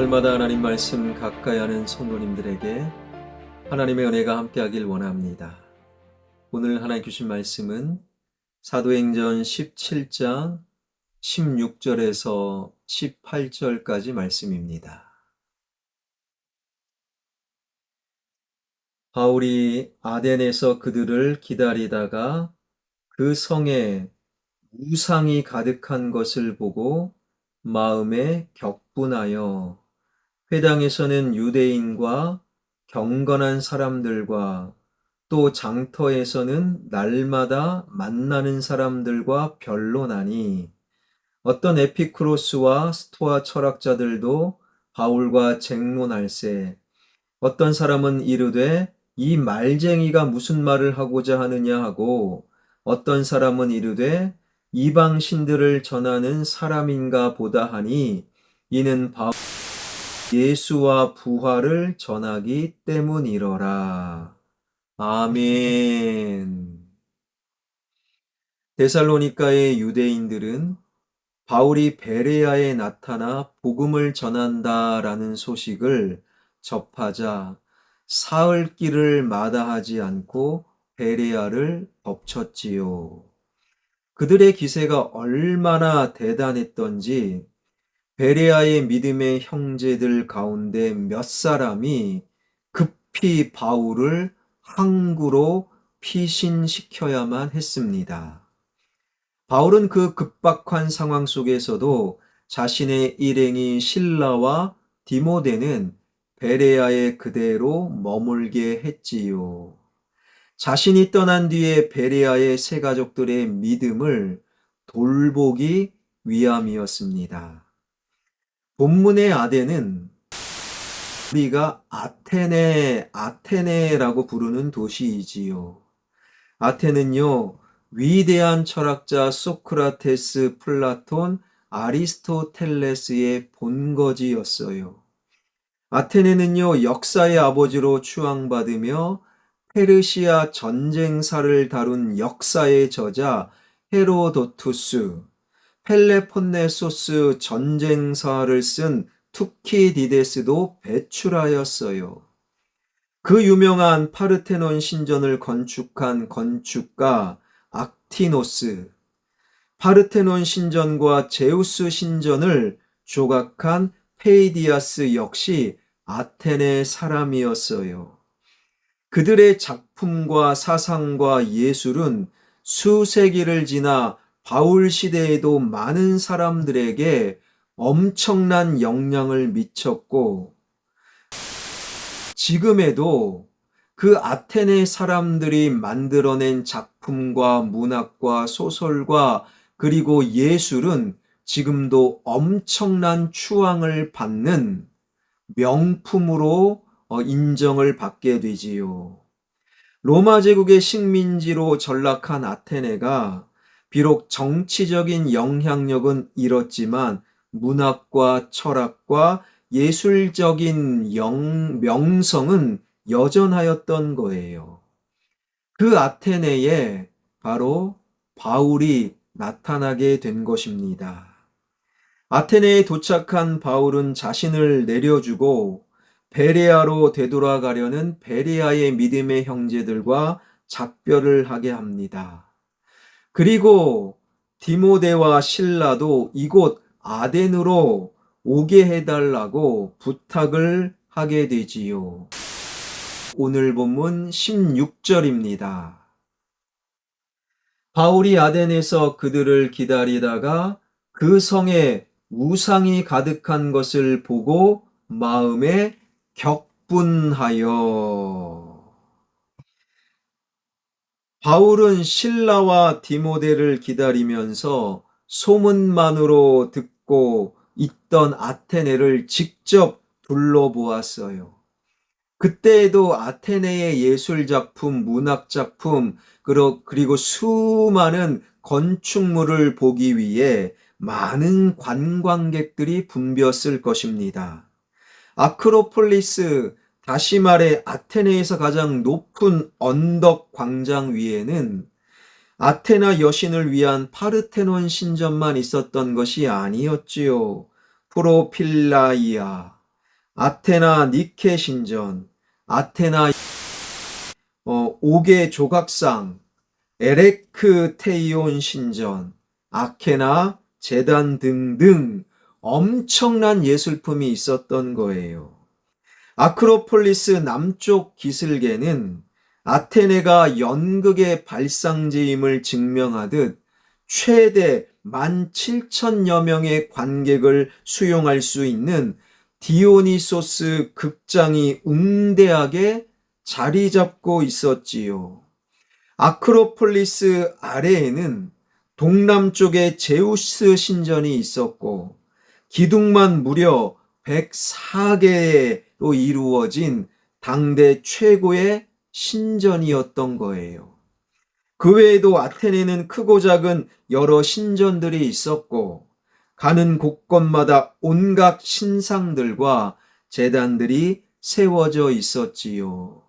날마다 하나님 말씀 가까이 하는 성도님들에게 하나님의 은혜가 함께하길 원합니다. 오늘 하나님 주신 말씀은 사도행전 17장 16절에서 18절까지 말씀입니다. 바울이 아덴에서 그들을 기다리다가 그 성에 우상이 가득한 것을 보고 마음에 격분하여 회당에서는 유대인과 경건한 사람들과 또 장터에서는 날마다 만나는 사람들과 변론하니 어떤 에피쿠로스와 스토아 철학자들도 바울과 쟁론할세 어떤 사람은 이르되 이 말쟁이가 무슨 말을 하고자 하느냐 하고 어떤 사람은 이르되 이방 신들을 전하는 사람인가 보다 하니 이는 바울 예수와 부활을 전하기 때문이러라. 아멘. 데살로니가의 유대인들은 바울이 베레아에 나타나 복음을 전한다라는 소식을 접하자 사흘 길을 마다하지 않고 베레아를 덮쳤지요. 그들의 기세가 얼마나 대단했던지 베레아의 믿음의 형제들 가운데 몇 사람이 급히 바울을 항구로 피신시켜야만 했습니다. 바울은 그 급박한 상황 속에서도 자신의 일행이 실라와 디모데는 베레아에 그대로 머물게 했지요. 자신이 떠난 뒤에 베레아의 새 가족들의 믿음을 돌보기 위함이었습니다. 본문의 아덴은 우리가 아테네라고 부르는 도시이지요. 아테는요, 위대한 철학자 소크라테스, 플라톤, 아리스토텔레스의 본거지였어요. 아테네는요, 역사의 아버지로 추앙받으며 페르시아 전쟁사를 다룬 역사의 저자 헤로도투스, 펠레폰네소스 전쟁사를 쓴 투키디데스도 배출하였어요. 그 유명한 파르테논 신전을 건축한 건축가 악티노스, 파르테논 신전과 제우스 신전을 조각한 페이디아스 역시 아테네 사람이었어요. 그들의 작품과 사상과 예술은 수세기를 지나 바울 시대에도 많은 사람들에게 엄청난 영향을 미쳤고 지금에도 그 아테네 사람들이 만들어낸 작품과 문학과 소설과 그리고 예술은 지금도 엄청난 추앙을 받는 명품으로 인정을 받게 되지요. 로마 제국의 식민지로 전락한 아테네가 비록 정치적인 영향력은 잃었지만 문학과 철학과 예술적인 명성은 여전하였던 거예요. 그 아테네에 바로 바울이 나타나게 된 것입니다. 아테네에 도착한 바울은 자신을 내려주고 베레아로 되돌아가려는 베레아의 믿음의 형제들과 작별을 하게 합니다. 그리고 디모데와 실라도 이곳 아덴으로 오게 해달라고 부탁을 하게 되지요. 오늘 본문 16절입니다. 바울이 아덴에서 그들을 기다리다가 그 성에 우상이 가득한 것을 보고 마음에 격분하여. 바울은 실라와 디모데를 기다리면서 소문만으로 듣고 있던 아테네를 직접 둘러보았어요. 그때에도 아테네의 예술작품, 문학작품, 그리고 수많은 건축물을 보기 위해 많은 관광객들이 붐볐을 것입니다. 아크로폴리스, 다시 말해 아테네에서 가장 높은 언덕 광장 위에는 아테나 여신을 위한 파르테논 신전만 있었던 것이 아니었지요. 프로필라이아, 아테나 니케 신전, 아테나 5개 조각상, 에레크테이온 신전, 아케나 제단 등등 엄청난 예술품이 있었던 거예요. 아크로폴리스 남쪽 기슭에는 아테네가 연극의 발상지임을 증명하듯 최대 17,000여 명의 관객을 수용할 수 있는 디오니소스 극장이 웅대하게 자리 잡고 있었지요. 아크로폴리스 아래에는 동남쪽에 제우스 신전이 있었고 기둥만 무려 104개로 이루어진 당대 최고의 신전이었던 거예요. 그 외에도 아테네는 크고 작은 여러 신전들이 있었고 가는 곳곳마다 온갖 신상들과 제단들이 세워져 있었지요.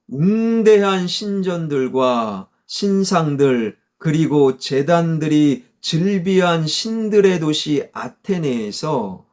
웅대한 신전들과 신상들 그리고 제단들이 즐비한 신들의 도시 아테네에서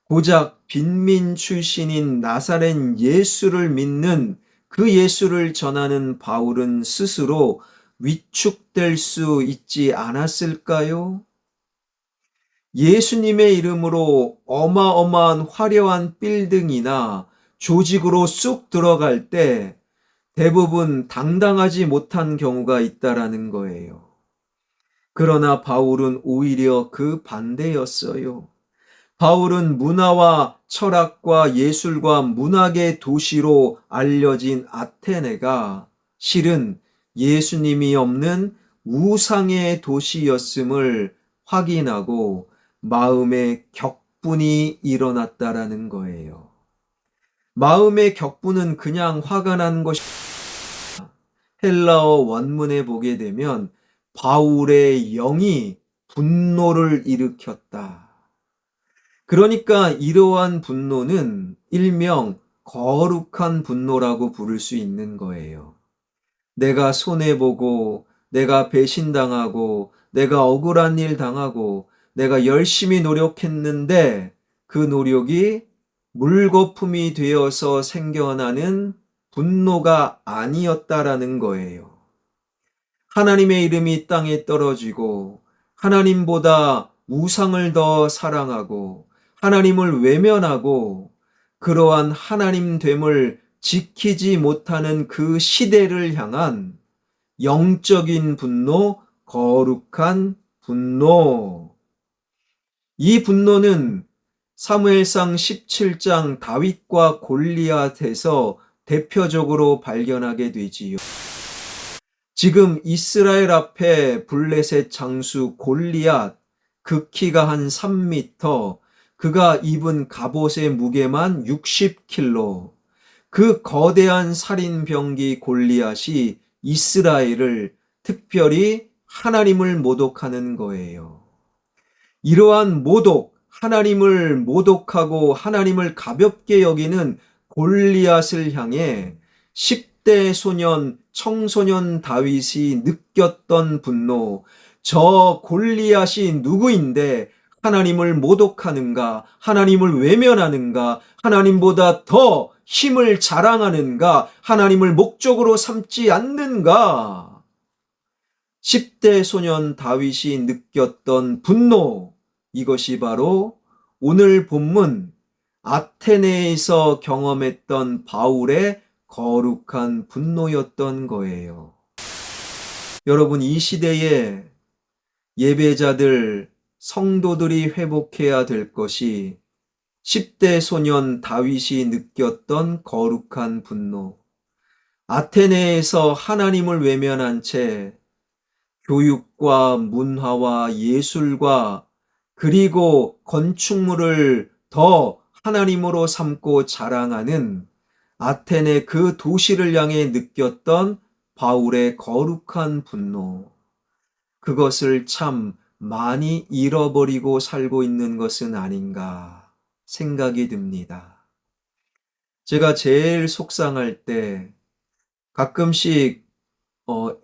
고작 빈민 출신인 나사렛 예수를 믿는 그 예수를 전하는 바울은 스스로 위축될 수 있지 않았을까요? 예수님의 이름으로 어마어마한 화려한 빌딩이나 조직으로 쑥 들어갈 때 대부분 당당하지 못한 경우가 있다라는 거예요. 그러나 바울은 오히려 그 반대였어요. 바울은 문화와 철학과 예술과 문학의 도시로 알려진 아테네가 실은 예수님이 없는 우상의 도시였음을 확인하고 마음의 격분이 일어났다라는 거예요. 마음의 격분은 그냥 화가 난 것이 헬라어 원문에 보게 되면 바울의 영이 분노를 일으켰다. 그러니까 이러한 분노는 일명 거룩한 분노라고 부를 수 있는 거예요. 내가 손해보고, 내가 배신당하고, 내가 억울한 일 당하고, 내가 열심히 노력했는데 그 노력이 물거품이 되어서 생겨나는 분노가 아니었다라는 거예요. 하나님의 이름이 땅에 떨어지고 하나님보다 우상을 더 사랑하고 하나님을 외면하고 그러한 하나님됨을 지키지 못하는 그 시대를 향한 영적인 분노, 거룩한 분노. 이 분노는 사무엘상 17장 다윗과 골리앗에서 대표적으로 발견하게 되지요. 지금 이스라엘 앞에 블레셋 장수 골리앗, 그 키가 한 3m, 그가 입은 갑옷의 무게만 60kg, 그 거대한 살인병기 골리앗이 이스라엘을 특별히 하나님을 모독하는 거예요. 이러한 모독, 하나님을 모독하고 하나님을 가볍게 여기는 골리앗을 향해 10대 소년, 청소년 다윗이 느꼈던 분노, 저 골리앗이 누구인데 하나님을 모독하는가, 하나님을 외면하는가, 하나님보다 더 힘을 자랑하는가, 하나님을 목적으로 삼지 않는가. 10대 소년 다윗이 느꼈던 분노, 이것이 바로 오늘 본문 아테네에서 경험했던 바울의 거룩한 분노였던 거예요. 여러분, 이 시대에 예배자들, 성도들이 회복해야 될 것이 10대 소년 다윗이 느꼈던 거룩한 분노. 아테네에서 하나님을 외면한 채 교육과 문화와 예술과 그리고 건축물을 더 하나님으로 삼고 자랑하는 아테네 그 도시를 향해 느꼈던 바울의 거룩한 분노. 그것을 참 많이 잃어버리고 살고 있는 것은 아닌가 생각이 듭니다. 제가 제일 속상할 때 가끔씩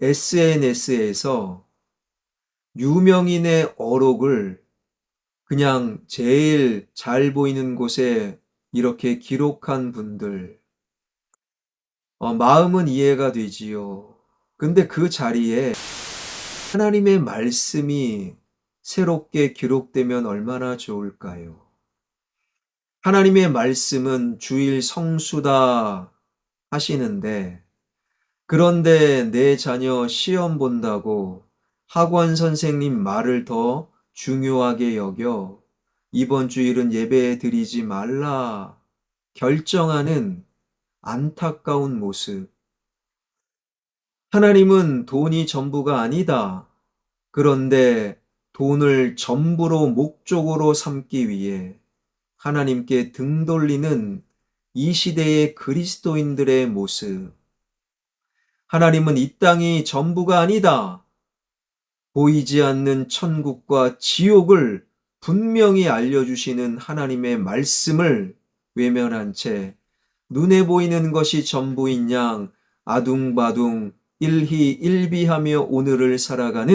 SNS에서 유명인의 어록을 그냥 제일 잘 보이는 곳에 이렇게 기록한 분들, 마음은 이해가 되지요. 근데 그 자리에 하나님의 말씀이 새롭게 기록되면 얼마나 좋을까요? 하나님의 말씀은 주일 성수다 하시는데, 그런데 내 자녀 시험 본다고 학원 선생님 말을 더 중요하게 여겨 이번 주일은 예배 드리지 말라 결정하는 안타까운 모습. 하나님은 돈이 전부가 아니다. 그런데 돈을 전부로 목적으로 삼기 위해 하나님께 등 돌리는 이 시대의 그리스도인들의 모습. 하나님은 이 땅이 전부가 아니다. 보이지 않는 천국과 지옥을 분명히 알려주시는 하나님의 말씀을 외면한 채 눈에 보이는 것이 전부인 양 아둥바둥 일희일비하며 오늘을 살아가는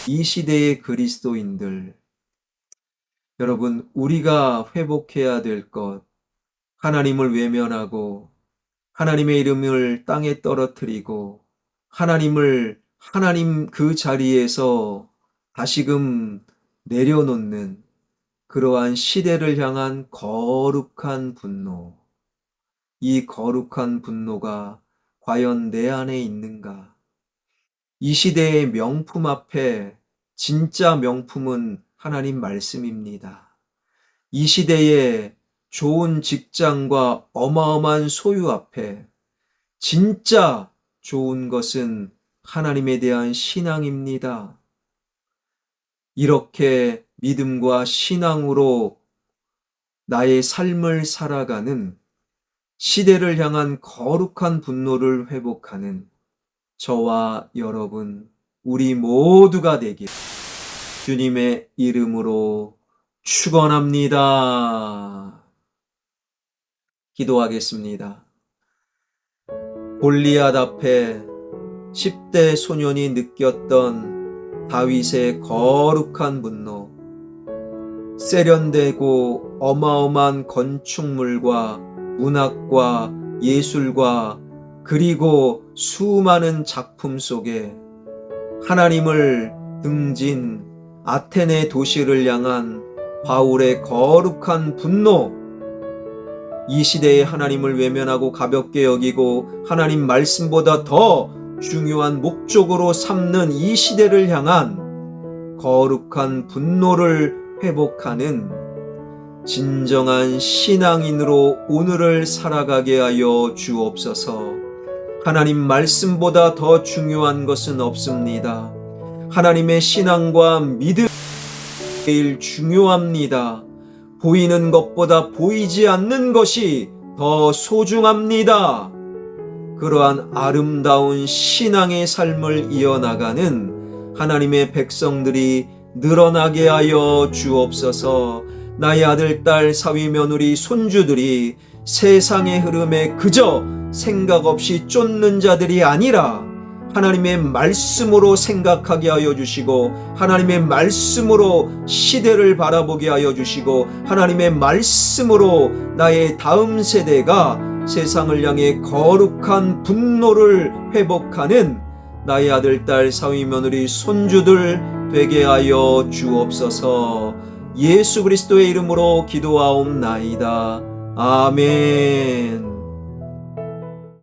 이 시대의 그리스도인들. 여러분, 우리가 회복해야 될 것, 하나님을 외면하고 하나님의 이름을 땅에 떨어뜨리고 하나님 그 자리에서 다시금 내려놓는 그러한 시대를 향한 거룩한 분노. 이 거룩한 분노가 과연 내 안에 있는가? 이 시대의 명품 앞에 진짜 명품은 하나님 말씀입니다. 이 시대의 좋은 직장과 어마어마한 소유 앞에 진짜 좋은 것은 하나님에 대한 신앙입니다. 이렇게 믿음과 신앙으로 나의 삶을 살아가는 시대를 향한 거룩한 분노를 회복하는 저와 여러분, 우리 모두가 되길 주님의 이름으로 축원합니다. 기도하겠습니다. 골리앗 앞에 10대 소년이 느꼈던 다윗의 거룩한 분노, 세련되고 어마어마한 건축물과 문학과 예술과 그리고 수많은 작품 속에 하나님을 등진 아테네 도시를 향한 바울의 거룩한 분노, 이 시대에 하나님을 외면하고 가볍게 여기고 하나님 말씀보다 더 중요한 목적으로 삼는 이 시대를 향한 거룩한 분노를 회복하는 진정한 신앙인으로 오늘을 살아가게 하여 주옵소서. 하나님 말씀보다 더 중요한 것은 없습니다. 하나님의 신앙과 믿음이 제일 중요합니다. 보이는 것보다 보이지 않는 것이 더 소중합니다. 그러한 아름다운 신앙의 삶을 이어나가는 하나님의 백성들이 늘어나게 하여 주옵소서. 나의 아들, 딸, 사위, 며느리, 손주들이 세상의 흐름에 그저 생각 없이 쫓는 자들이 아니라 하나님의 말씀으로 생각하게 하여 주시고 하나님의 말씀으로 시대를 바라보게 하여 주시고 하나님의 말씀으로 나의 다음 세대가 세상을 향해 거룩한 분노를 회복하는 나의 아들, 딸, 사위, 며느리, 손주들 되게 하여 주옵소서. 예수 그리스도의 이름으로 기도하옵나이다. 아멘.